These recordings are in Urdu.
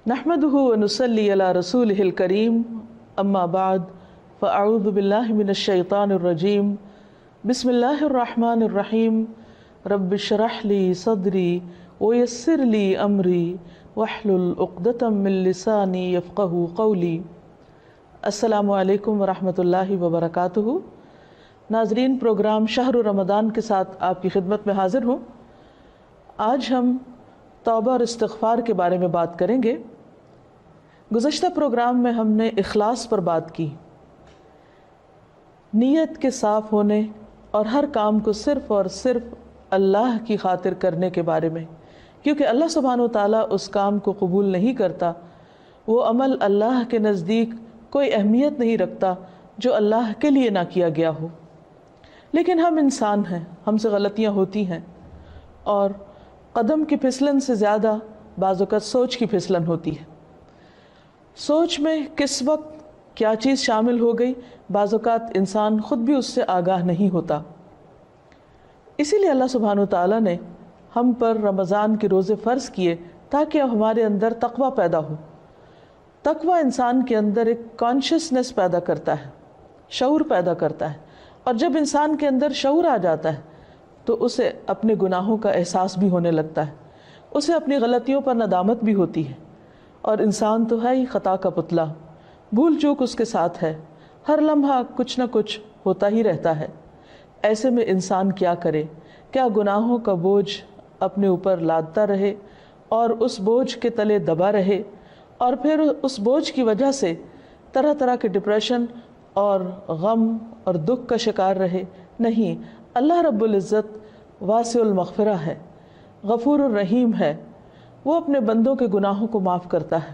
نحمده ونصلي على رسوله الكريم اما بعد فاعوذ بالله من الشيطان الرجيم بسم الله الرحمن الرحيم رب اشرح لي صدري ويسر لي امري واحلل عقدة من لساني يفقهوا قولي۔ السلام علیکم ورحمۃ اللہ وبرکاتہ۔ ناظرین، پروگرام شہر رمضان کے ساتھ آپ کی خدمت میں حاضر ہوں۔ آج ہم توبہ اور استغفار کے بارے میں بات کریں گے۔ گزشتہ پروگرام میں ہم نے اخلاص پر بات کی، نیت کے صاف ہونے اور ہر کام کو صرف اور صرف اللہ کی خاطر کرنے کے بارے میں، کیونکہ اللہ سبحانہ و تعالیٰ اس کام کو قبول نہیں کرتا، وہ عمل اللہ کے نزدیک کوئی اہمیت نہیں رکھتا جو اللہ کے لیے نہ کیا گیا ہو۔ لیکن ہم انسان ہیں، ہم سے غلطیاں ہوتی ہیں، اور قدم کی پھسلن سے زیادہ بعض اوقات سوچ کی پھسلن ہوتی ہے۔ سوچ میں کس وقت کیا چیز شامل ہو گئی، بعض اوقات انسان خود بھی اس سے آگاہ نہیں ہوتا۔ اسی لیے اللہ سبحانہ وتعالیٰ نے ہم پر رمضان کے روزے فرض کیے تاکہ ہمارے اندر تقویٰ پیدا ہو۔ تقویٰ انسان کے اندر ایک کانشیسنس پیدا کرتا ہے، شعور پیدا کرتا ہے، اور جب انسان کے اندر شعور آ جاتا ہے تو اسے اپنے گناہوں کا احساس بھی ہونے لگتا ہے، اسے اپنی غلطیوں پر ندامت بھی ہوتی ہے، اور انسان تو ہے ہی خطا کا پتلا، بھول چوک اس کے ساتھ ہے، ہر لمحہ کچھ نہ کچھ ہوتا ہی رہتا ہے۔ ایسے میں انسان کیا کرے؟ کیا گناہوں کا بوجھ اپنے اوپر لادتا رہے اور اس بوجھ کے تلے دبا رہے، اور پھر اس بوجھ کی وجہ سے طرح طرح کے ڈپریشن اور غم اور دکھ کا شکار رہے؟ نہیں، اللہ رب العزت واسع المغفرہ ہے، غفور الرحیم ہے، وہ اپنے بندوں کے گناہوں کو معاف کرتا ہے۔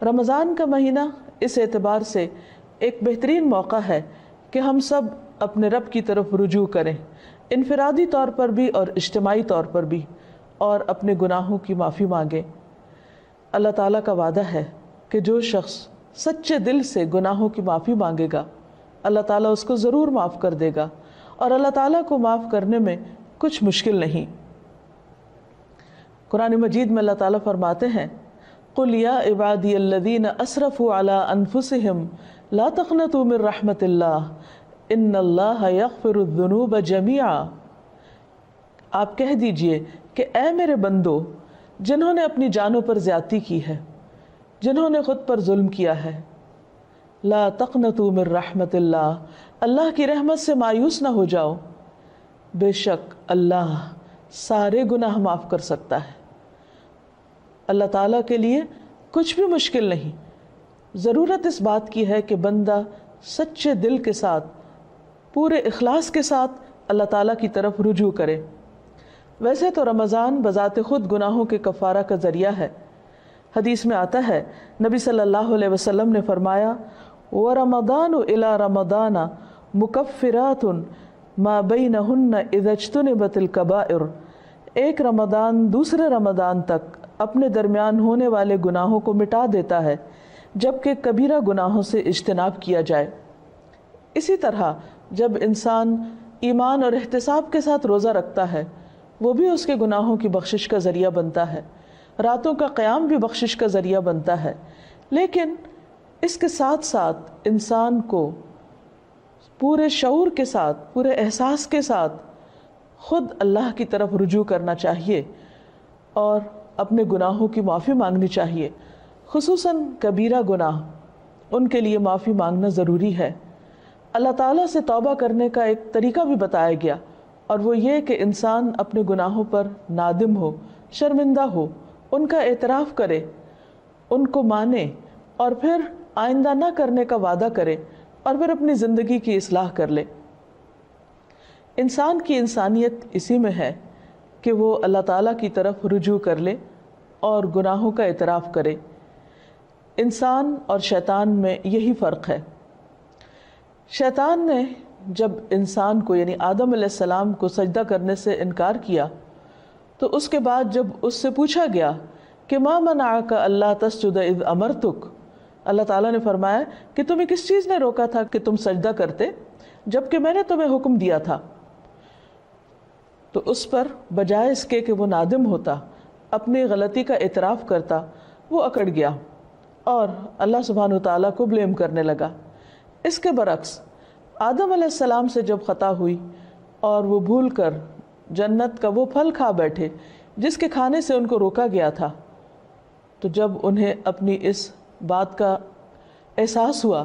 رمضان کا مہینہ اس اعتبار سے ایک بہترین موقع ہے کہ ہم سب اپنے رب کی طرف رجوع کریں، انفرادی طور پر بھی اور اجتماعی طور پر بھی، اور اپنے گناہوں کی معافی مانگیں۔ اللہ تعالیٰ کا وعدہ ہے کہ جو شخص سچے دل سے گناہوں کی معافی مانگے گا، اللہ تعالیٰ اس کو ضرور معاف کر دے گا، اور اللہ تعالیٰ کو معاف کرنے میں کچھ مشکل نہیں۔ قرآن مجید میں اللہ تعالیٰ فرماتے ہیں، قُلْ يَا عِبَادِيَ الَّذِينَ أَسْرَفُوا عَلَىٰ أَنفُسِهِمْ لَا تَقْنَطُوا مِن رَحْمَةِ اللَّهِ إِنَّ اللَّهَ يَغْفِرُ الذُّنُوبَ جَمِيعًا۔ آپ کہہ دیجئے کہ اے میرے بندو، جنہوں نے اپنی جانوں پر زیادتی کی ہے، جنہوں نے خود پر ظلم کیا ہے، لا تقنطوا من رحمت اللہ، اللہ کی رحمت سے مایوس نہ ہو جاؤ، بے شک اللہ سارے گناہ معاف کر سکتا ہے۔ اللہ تعالیٰ کے لیے کچھ بھی مشکل نہیں۔ ضرورت اس بات کی ہے کہ بندہ سچے دل کے ساتھ، پورے اخلاص کے ساتھ اللہ تعالیٰ کی طرف رجوع کرے۔ ویسے تو رمضان بذات خود گناہوں کے کفارہ کا ذریعہ ہے۔ حدیث میں آتا ہے، نبی صلی اللہ علیہ وسلم نے فرمایا، وَرَمَضَانُ إِلَى رَمَضَانَ مُكَفِّرَاتٌ مَا بَيْنَهُنَّ إِذَا اجْتُنِبَتِ الْكَبَائِرُ۔ ایک رمضان دوسرے رمضان تک اپنے درمیان ہونے والے گناہوں کو مٹا دیتا ہے جبکہ کبیرہ گناہوں سے اجتناب کیا جائے۔ اسی طرح جب انسان ایمان اور احتساب کے ساتھ روزہ رکھتا ہے، وہ بھی اس کے گناہوں کی بخشش کا ذریعہ بنتا ہے، راتوں کا قیام بھی بخشش کا ذریعہ بنتا ہے۔ لیکن اس کے ساتھ ساتھ انسان کو پورے شعور کے ساتھ، پورے احساس کے ساتھ خود اللہ کی طرف رجوع کرنا چاہیے اور اپنے گناہوں کی معافی مانگنی چاہیے، خصوصاً کبیرہ گناہ، ان کے لیے معافی مانگنا ضروری ہے۔ اللہ تعالیٰ سے توبہ کرنے کا ایک طریقہ بھی بتایا گیا، اور وہ یہ کہ انسان اپنے گناہوں پر نادم ہو، شرمندہ ہو، ان کا اعتراف کرے، ان کو مانے، اور پھر آئندہ نہ کرنے کا وعدہ کرے، اور پھر اپنی زندگی کی اصلاح کر لے۔ انسان کی انسانیت اسی میں ہے کہ وہ اللہ تعالیٰ کی طرف رجوع کر لے اور گناہوں کا اعتراف کرے۔ انسان اور شیطان میں یہی فرق ہے۔ شیطان نے جب انسان کو یعنی آدم علیہ السلام کو سجدہ کرنے سے انکار کیا، تو اس کے بعد جب اس سے پوچھا گیا کہ ما منعک اللہ تسجد اذ امرتک، اللہ تعالیٰ نے فرمایا کہ تمہیں کس چیز نے روکا تھا کہ تم سجدہ کرتے جبکہ میں نے تمہیں حکم دیا تھا؟ تو اس پر بجائے اس کے کہ وہ نادم ہوتا، اپنی غلطی کا اعتراف کرتا وہ اکڑ گیا اور اللہ سبحانہ تعالیٰ کو بلیم کرنے لگا۔ اس کے برعکس آدم علیہ السلام سے جب خطا ہوئی اور وہ بھول کر جنت کا وہ پھل کھا بیٹھے جس کے کھانے سے ان کو روکا گیا تھا، تو جب انہیں اپنی اس بات کا احساس ہوا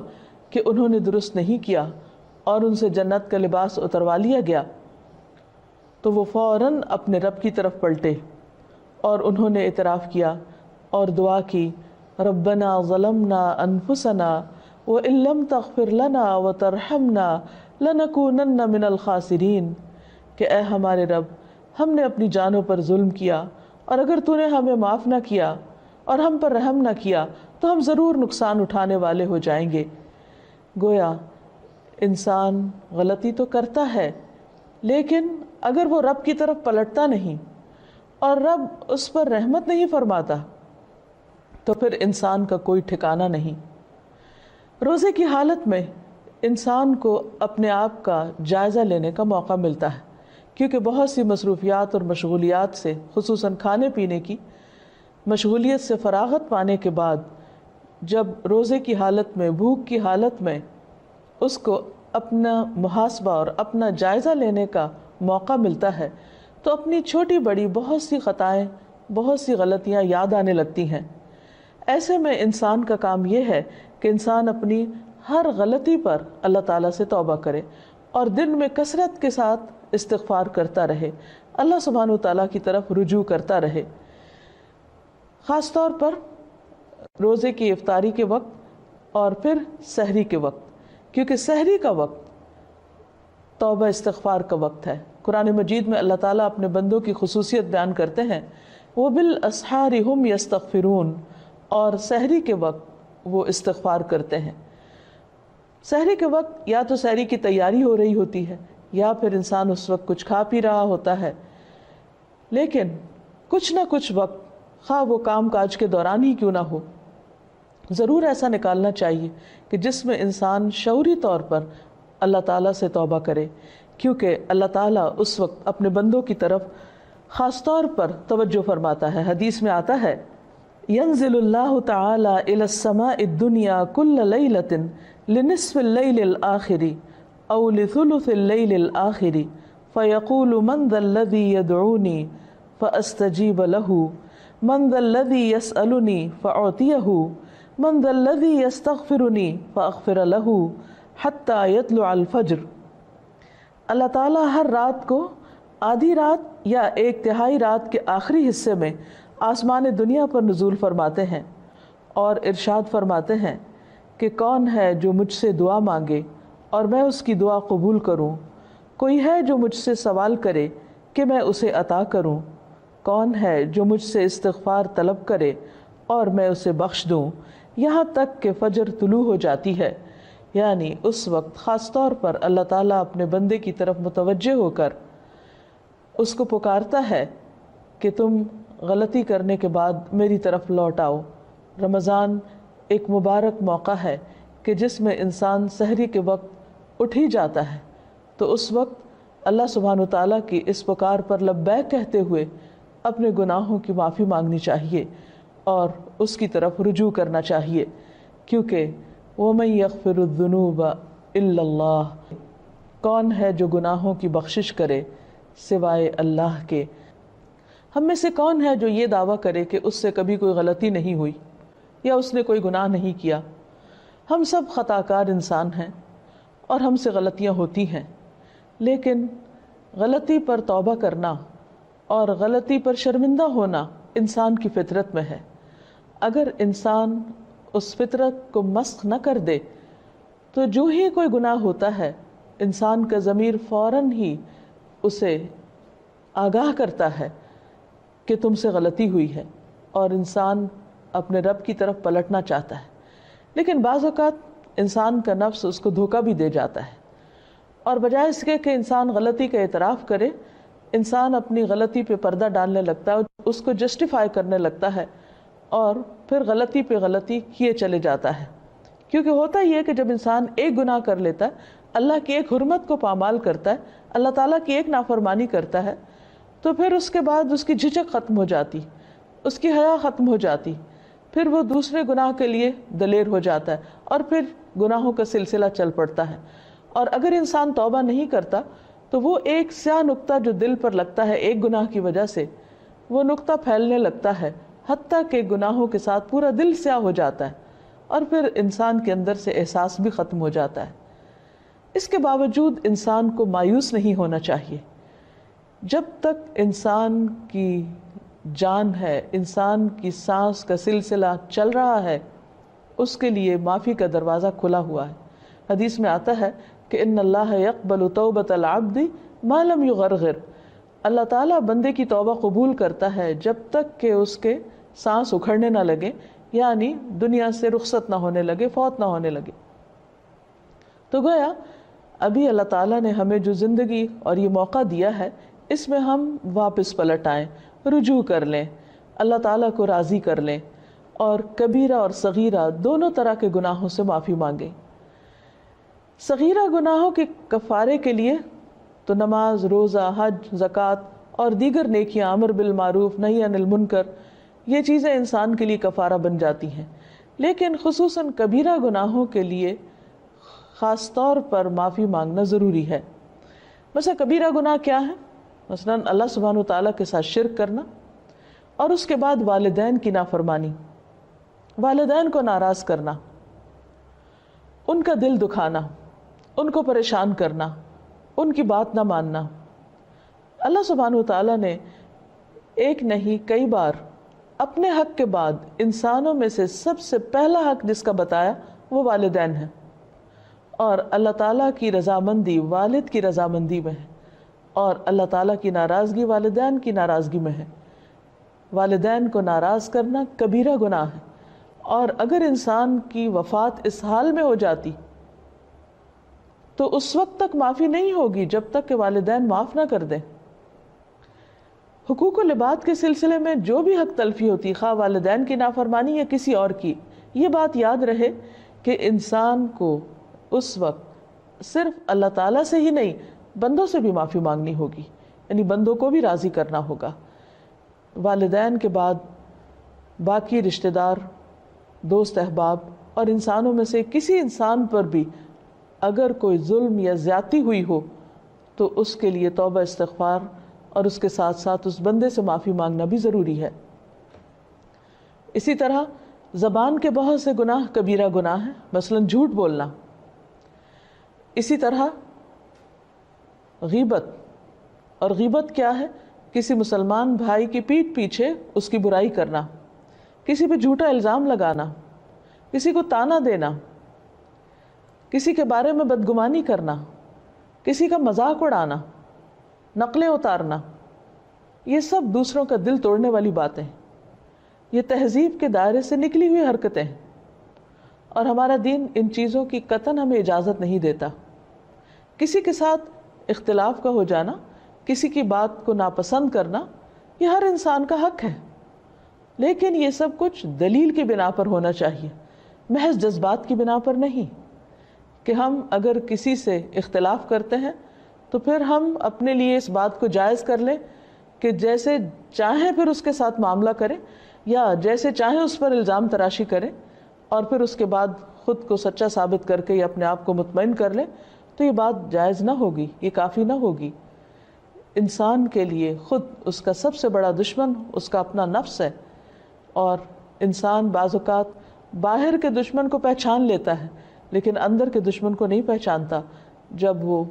کہ انہوں نے درست نہیں کیا اور ان سے جنت کا لباس اتروا لیا گیا، تو وہ فوراً اپنے رب کی طرف پلٹے اور انہوں نے اعتراف کیا اور دعا کی، ربنا ظلمنا انفسنا وان لم تغفر لنا وترحمنا لنکونن من الخاسرین، کہ اے ہمارے رب، ہم نے اپنی جانوں پر ظلم کیا اور اگر تو نے ہمیں معاف نہ کیا اور ہم پر رحم نہ کیا تو ہم ضرور نقصان اٹھانے والے ہو جائیں گے۔ گویا انسان غلطی تو کرتا ہے، لیکن اگر وہ رب کی طرف پلٹتا نہیں اور رب اس پر رحمت نہیں فرماتا تو پھر انسان کا کوئی ٹھکانہ نہیں۔ روزے کی حالت میں انسان کو اپنے آپ کا جائزہ لینے کا موقع ملتا ہے، کیونکہ بہت سی مصروفیات اور مشغولیات سے، خصوصاً کھانے پینے کی مشغولیت سے فراغت پانے کے بعد جب روزے کی حالت میں، بھوک کی حالت میں اس کو اپنا محاسبہ اور اپنا جائزہ لینے کا موقع ملتا ہے تو اپنی چھوٹی بڑی بہت سی خطائیں، بہت سی غلطیاں یاد آنے لگتی ہیں۔ ایسے میں انسان کا کام یہ ہے کہ انسان اپنی ہر غلطی پر اللہ تعالیٰ سے توبہ کرے اور دن میں کثرت کے ساتھ استغفار کرتا رہے، اللہ سبحانہ تعالیٰ کی طرف رجوع کرتا رہے، خاص طور پر روزے کی افطاری کے وقت اور پھر سحری کے وقت، کیونکہ سحری کا وقت توبہ استغفار کا وقت ہے۔ قرآن مجید میں اللہ تعالیٰ اپنے بندوں کی خصوصیت بیان کرتے ہیں، وَبِالْأَسْحَارِ هُمْ يَسْتَغْفِرُونَ، اور سحری کے وقت وہ استغفار کرتے ہیں۔ سحری کے وقت یا تو سحری کی تیاری ہو رہی ہوتی ہے یا پھر انسان اس وقت کچھ کھا پی رہا ہوتا ہے، لیکن کچھ نہ کچھ وقت، خواہ وہ کام کاج کے دوران ہی کیوں نہ ہو، ضرور ایسا نکالنا چاہیے کہ جس میں انسان شعوری طور پر اللہ تعالیٰ سے توبہ کرے، کیونکہ اللہ تعالیٰ اس وقت اپنے بندوں کی طرف خاص طور پر توجہ فرماتا ہے۔ حدیث میں آتا ہے، ينزل اللہ تعالی الى السماء الدنیا كل ليلة لنصف الليل الآخر او لثلث الليل الآخر فيقول من ذا الذي يدعوني فاستجيب له، من ذا الذي يسألني فأعطيه، من ذا الذي يستغفرني فأغفر له حتى يطلع الفجر۔ اللہ تعالیٰ ہر رات کو آدھی رات یا ایک تہائی رات کے آخری حصے میں آسمان دنیا پر نزول فرماتے ہیں اور ارشاد فرماتے ہیں کہ کون ہے جو مجھ سے دعا مانگے اور میں اس کی دعا قبول کروں، کوئی ہے جو مجھ سے سوال کرے کہ میں اسے عطا کروں، کون ہے جو مجھ سے استغفار طلب کرے اور میں اسے بخش دوں، یہاں تک کہ فجر طلوع ہو جاتی ہے۔ یعنی اس وقت خاص طور پر اللہ تعالیٰ اپنے بندے کی طرف متوجہ ہو کر اس کو پکارتا ہے کہ تم غلطی کرنے کے بعد میری طرف لوٹ آؤ۔ رمضان ایک مبارک موقع ہے کہ جس میں انسان سحری کے وقت اٹھ ہی جاتا ہے، تو اس وقت اللہ سبحانہ تعالیٰ کی اس پکار پر لبیک کہتے ہوئے اپنے گناہوں کی معافی مانگنی چاہیے اور اس کی طرف رجوع کرنا چاہیے، کیونکہ وَمَن يَغْفِرُ الذُّنُوبَ إِلَّا اللَّهُ، کون ہے جو گناہوں کی بخشش کرے سوائے اللہ کے۔ ہم میں سے کون ہے جو یہ دعویٰ کرے کہ اس سے کبھی کوئی غلطی نہیں ہوئی یا اس نے کوئی گناہ نہیں کیا؟ ہم سب خطا کار انسان ہیں اور ہم سے غلطیاں ہوتی ہیں، لیکن غلطی پر توبہ کرنا اور غلطی پر شرمندہ ہونا انسان کی فطرت میں ہے۔ اگر انسان اس فطرت کو مسخ نہ کر دے تو جو ہی کوئی گناہ ہوتا ہے انسان کا ضمیر فوراً ہی اسے آگاہ کرتا ہے کہ تم سے غلطی ہوئی ہے اور انسان اپنے رب کی طرف پلٹنا چاہتا ہے، لیکن بعض اوقات انسان کا نفس اس کو دھوکہ بھی دے جاتا ہے اور بجائے اس کے کہ انسان غلطی کا اعتراف کرے، انسان اپنی غلطی پہ پردہ ڈالنے لگتا ہے، اس کو جسٹیفائی کرنے لگتا ہے اور پھر غلطی پہ غلطی کیے چلے جاتا ہے۔ کیونکہ ہوتا ہی ہے کہ جب انسان ایک گناہ کر لیتا ہے، اللہ کی ایک حرمت کو پامال کرتا ہے، اللہ تعالیٰ کی ایک نافرمانی کرتا ہے، تو پھر اس کے بعد اس کی جھجک ختم ہو جاتی، اس کی حیا ختم ہو جاتی، پھر وہ دوسرے گناہ کے لیے دلیر ہو جاتا ہے اور پھر گناہوں کا سلسلہ چل پڑتا ہے. اور اگر انسان توبہ نہیں کرتا تو وہ ایک سیاہ نقطہ جو دل پر لگتا ہے ایک گناہ کی وجہ سے، وہ نقطہ پھیلنے لگتا ہے حتیٰ کہ گناہوں کے ساتھ پورا دل سیاہ ہو جاتا ہے اور پھر انسان کے اندر سے احساس بھی ختم ہو جاتا ہے. اس کے باوجود انسان کو مایوس نہیں ہونا چاہیے. جب تک انسان کی جان ہے، انسان کی سانس کا سلسلہ چل رہا ہے، اس کے لیے معافی کا دروازہ کھلا ہوا ہے. حدیث میں آتا ہے کہ ان اللہ یقبل توبۃ العبد ما لم یغرغر، اللہ تعالیٰ بندے کی توبہ قبول کرتا ہے جب تک کہ اس کے سانس اکھڑنے نہ لگے، یعنی دنیا سے رخصت نہ ہونے لگے، فوت نہ ہونے لگے. تو گویا ابھی اللہ تعالیٰ نے ہمیں جو زندگی اور یہ موقع دیا ہے، اس میں ہم واپس پلٹ آئیں، رجوع کر لیں، اللہ تعالیٰ کو راضی کر لیں اور کبیرہ اور صغیرہ دونوں طرح کے گناہوں سے معافی مانگیں. صغیرہ گناہوں کے کفارے کے لیے تو نماز، روزہ، حج، زکوٰۃ اور دیگر نیکیاں، امر بالمعروف نہی عن المنکر، یہ چیزیں انسان کے لیے کفارہ بن جاتی ہیں. لیکن خصوصاً کبیرہ گناہوں کے لیے خاص طور پر معافی مانگنا ضروری ہے. مثلا کبیرہ گناہ کیا ہے؟ مثلا اللہ سبحانہ و تعالیٰ کے ساتھ شرک کرنا، اور اس کے بعد والدین کی نافرمانی، والدین کو ناراض کرنا، ان کا دل دکھانا، ان کو پریشان کرنا، ان کی بات نہ ماننا. اللہ سبحانہ و تعالیٰ نے ایک نہیں کئی بار اپنے حق کے بعد انسانوں میں سے سب سے پہلا حق جس کا بتایا وہ والدین ہے. اور اللہ تعالیٰ کی رضامندی والد کی رضامندی میں ہے، اور اللہ تعالیٰ کی ناراضگی والدین کی ناراضگی میں ہے. والدین کو ناراض کرنا کبیرہ گناہ ہے، اور اگر انسان کی وفات اس حال میں ہو جاتی تو اس وقت تک معافی نہیں ہوگی جب تک کہ والدین معاف نہ کر دیں. حقوق و لباد کے سلسلے میں جو بھی حق تلفی ہوتی، خواہ والدین کی نافرمانی یا کسی اور کی، یہ بات یاد رہے کہ انسان کو اس وقت صرف اللہ تعالیٰ سے ہی نہیں، بندوں سے بھی معافی مانگنی ہوگی، یعنی بندوں کو بھی راضی کرنا ہوگا. والدین کے بعد باقی رشتہ دار، دوست احباب اور انسانوں میں سے کسی انسان پر بھی اگر کوئی ظلم یا زیادتی ہوئی ہو تو اس کے لیے توبہ استغفار اور اس کے ساتھ ساتھ اس بندے سے معافی مانگنا بھی ضروری ہے. اسی طرح زبان کے بہت سے گناہ کبیرہ گناہ ہیں، مثلا جھوٹ بولنا. اسی طرح غیبت، اور غیبت کیا ہے؟ کسی مسلمان بھائی کی پیٹھ پیچھے اس کی برائی کرنا، کسی پہ جھوٹا الزام لگانا، کسی کو طعنہ دینا، کسی کے بارے میں بدگمانی کرنا، کسی کا مذاق اڑانا، نقلیں اتارنا، یہ سب دوسروں کا دل توڑنے والی باتیں، یہ تہذیب کے دائرے سے نکلی ہوئی حرکتیں ہیں، اور ہمارا دین ان چیزوں کی قطعاً ہمیں اجازت نہیں دیتا. کسی کے ساتھ اختلاف کا ہو جانا، کسی کی بات کو ناپسند کرنا، یہ ہر انسان کا حق ہے، لیکن یہ سب کچھ دلیل کی بنا پر ہونا چاہیے، محض جذبات کی بنا پر نہیں. کہ ہم اگر کسی سے اختلاف کرتے ہیں تو پھر ہم اپنے لیے اس بات کو جائز کر لیں کہ جیسے چاہیں پھر اس کے ساتھ معاملہ کریں، یا جیسے چاہیں اس پر الزام تراشی کریں، اور پھر اس کے بعد خود کو سچا ثابت کر کے یا اپنے آپ کو مطمئن کر لیں، تو یہ بات جائز نہ ہوگی، یہ کافی نہ ہوگی. انسان کے لیے خود اس کا سب سے بڑا دشمن اس کا اپنا نفس ہے، اور انسان بعض اوقات باہر کے دشمن کو پہچان لیتا ہے لیکن اندر کے دشمن کو نہیں پہچانتا. جب وہ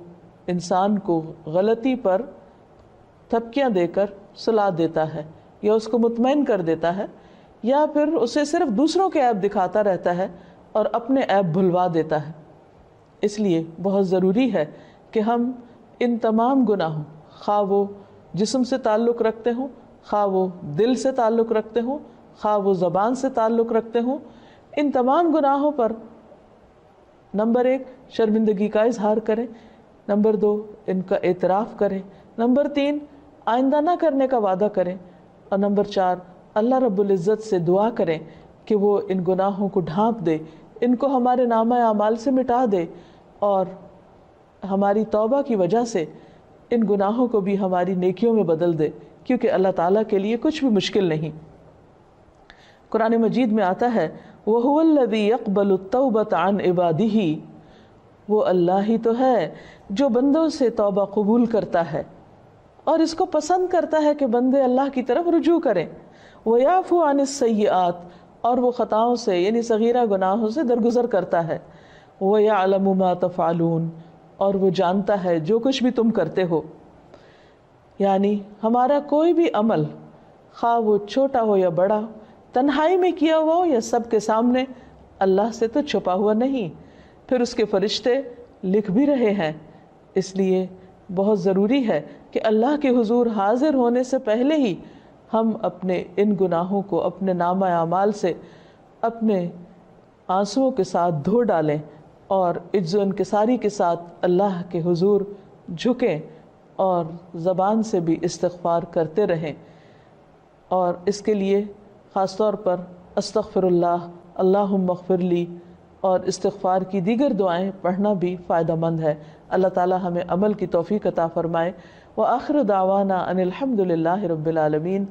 انسان کو غلطی پر تھپکیاں دے کر سلا دیتا ہے، یا اس کو مطمئن کر دیتا ہے، یا پھر اسے صرف دوسروں کے عیب دکھاتا رہتا ہے اور اپنے عیب بھلوا دیتا ہے. اس لیے بہت ضروری ہے کہ ہم ان تمام گناہوں، خواہ وہ جسم سے تعلق رکھتے ہوں، خواہ وہ دل سے تعلق رکھتے ہوں، خواہ وہ زبان سے تعلق رکھتے ہوں، ان تمام گناہوں پر نمبر 1 شرمندگی کا اظہار کریں، نمبر 2 ان کا اعتراف کریں، نمبر 3 آئندہ نہ کرنے کا وعدہ کریں، اور نمبر 4 اللہ رب العزت سے دعا کریں کہ وہ ان گناہوں کو ڈھانپ دے، ان کو ہمارے نامہ اعمال سے مٹا دے، اور ہماری توبہ کی وجہ سے ان گناہوں کو بھی ہماری نیکیوں میں بدل دے، کیونکہ اللہ تعالیٰ کے لیے کچھ بھی مشکل نہیں. قرآن مجید میں آتا ہے وَهُوَ الَّذِي يَقْبَلُ التَّوْبَةَ عَنْ عِبَادِهِ، وہ اللہ ہی تو ہے جو بندوں سے توبہ قبول کرتا ہے اور اس کو پسند کرتا ہے کہ بندے اللہ کی طرف رجوع کریں۔ وَيَعْفُو عَنِ السَّيِّئَاتِ، اور وہ خطاؤں سے یعنی صغیرہ گناہوں سے درگزر کرتا ہے۔ وَيَعْلَمُ مَا تَفْعَلُونَ، اور وہ جانتا ہے جو کچھ بھی تم کرتے ہو۔ یعنی ہمارا کوئی بھی عمل، خواہ وہ چھوٹا ہو یا بڑا، تنہائی میں کیا ہوا ہو یا سب کے سامنے، اللہ سے تو چھپا ہوا نہیں، پھر اس کے فرشتے لکھ بھی رہے ہیں۔ اس لیے بہت ضروری ہے کہ اللہ کے حضور حاضر ہونے سے پہلے ہی ہم اپنے ان گناہوں کو اپنے نامہ اعمال سے اپنے آنسوؤں کے ساتھ دھو ڈالیں اور عجز و انکساری کے ساتھ اللہ کے حضور جھکیں اور زبان سے بھی استغفار کرتے رہیں۔ اور اس کے لیے خاص طور پر استغفر اللہ، اللہم اغفر لی اور استغفار کی دیگر دعائیں پڑھنا بھی فائدہ مند ہے۔ اللہ تعالی ہمیں عمل کی توفیق عطا فرمائے۔ وآخر دعوانا ان الحمد للہ رب العالمین۔